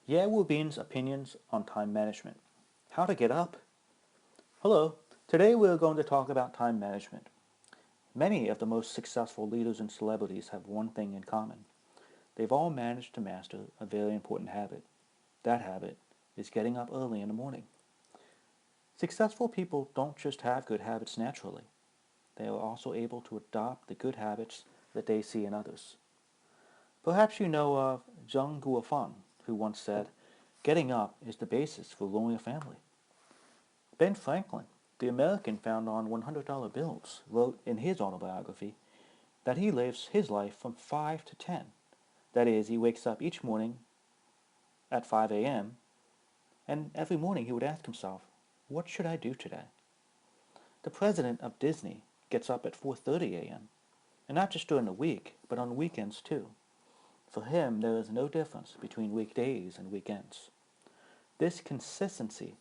Ye Wu Bin's opinions on time management. How to get up? Hello, today we're going to talk about time management. Many of the most successful leaders and celebrities have one thing in common. They've all managed to master a very important habit. That habit is getting up early in the morning. Successful people don't just have good habits naturally. They are also able to adopt the good habits that they see in others. Perhaps you know of Zeng Guo-Fan, who once said, "Getting up is the basis for ruling a family." Ben Franklin, the American found on $100 bills, wrote in his autobiography that he lives his life from 5 to 10. That is, he wakes up each morning at 5 a.m., and every morning he would ask himself, what should I do today? The president of Disney gets up at 4:30 a.m., and not just during the week, but on weekends too. For him, there is no difference between weekdays and weekends. This consistency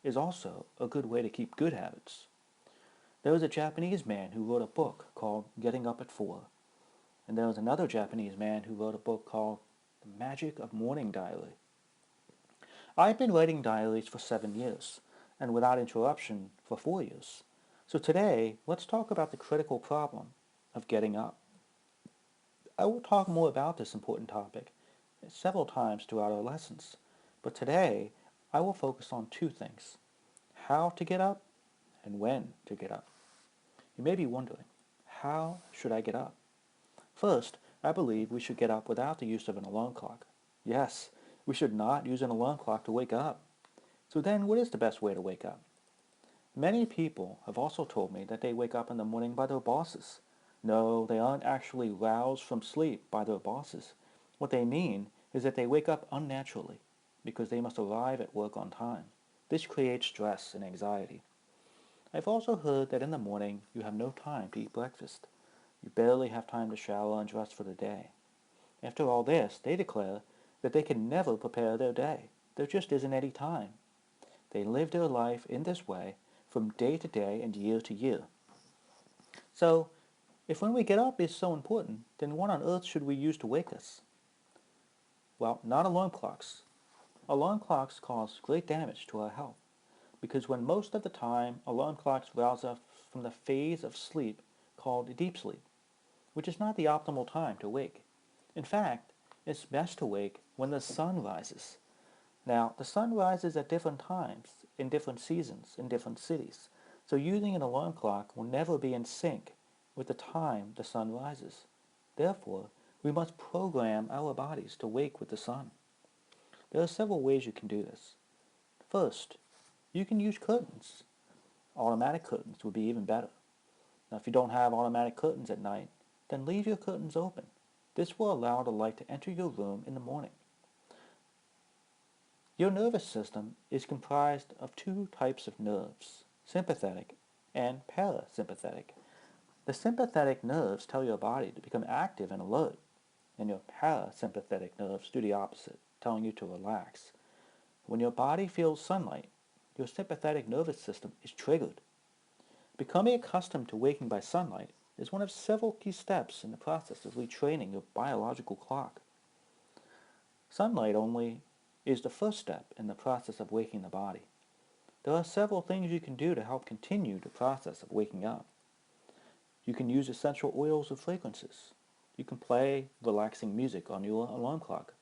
is also a good way to keep good habits. There was a Japanese man who wrote a book called Getting Up at 4, and there was another Japanese man who wrote a book called The Magic of Morning Diary. I've been writing diaries for 7 years, and without interruption for 4 years. So today, let's talk about the critical problem of getting up. I will talk more about this important topic several times throughout our lessons, but today I will focus on two things: how to get up and when to get up. You may be wondering, how should I get up? First, I believe we should get up without the use of an alarm clock. Yes, we should not use an alarm clock to wake up. So then, what is the best way to wake up? Many people have also told me that they wake up in the morning by their bosses. No, they aren't actually roused from sleep by their bosses. What they mean is that they wake up unnaturally because they must arrive at work on time. This creates stress and anxiety. I've also heard that in the morning you have no time to eat breakfast. You barely have time to shower and dress for the day. After all this, they declare that they can never prepare their day. There just isn't any time. They live their life in this way from day to day and year to year. So, if when we get up is so important, then what on earth should we use to wake us? Well, not alarm clocks. Alarm clocks cause great damage to our health because when most of the time alarm clocks rouse us from the phase of sleep called deep sleep, which is not the optimal time to wake. In fact, it's best to wake when the sun rises. Now, the sun rises at different times, in different seasons, in different cities, so using an alarm clock will never be in sync with the time the sun rises. Therefore, we must program our bodies to wake with the sun. There are several ways you can do this. First, you can use curtains. Automatic curtains would be even better. Now, if you don't have automatic curtains at night, then leave your curtains open. This will allow the light to enter your room in the morning. Your nervous system is comprised of two types of nerves, sympathetic and parasympathetic. The sympathetic nerves tell your body to become active and alert, and your parasympathetic nerves do the opposite, telling you to relax. When your body feels sunlight, your sympathetic nervous system is triggered. Becoming accustomed to waking by sunlight is one of several key steps in the process of retraining your biological clock. Sunlight only is the first step in the process of waking the body. There are several things you can do to help continue the process of waking up. You can use essential oils or fragrances. You can play relaxing music on your alarm clock.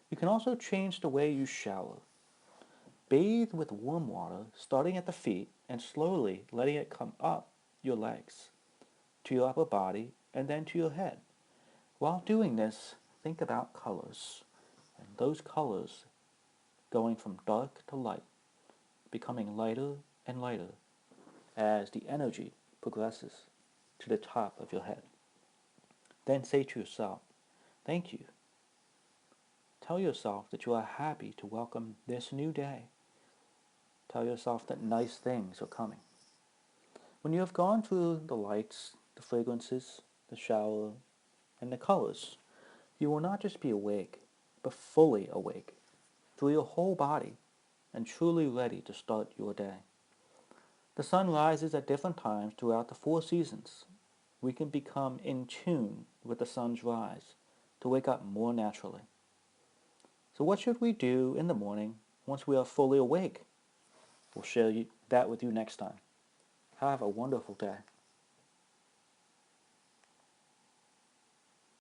You can also change the way you shower. Bathe with warm water, starting at the feet and slowly letting it come up your legs, to your upper body, and then to your head. While doing this, think about colors, and those colors going from dark to light, becoming lighter and lighter as the energy progresses to the top of your head. Then say to yourself, thank you. Tell yourself that you are happy to welcome this new day. Tell yourself that nice things are coming. When you have gone through the lights, the fragrances, the shower, and the colors, you will not just be awake, but fully awake, through your whole body, and truly ready to start your day. The sun rises at different times throughout the 4 seasons. We can become in tune with the sun's rise to wake up more naturally. So what should we do in the morning once we are fully awake? We'll share that with you next time. Have a wonderful day.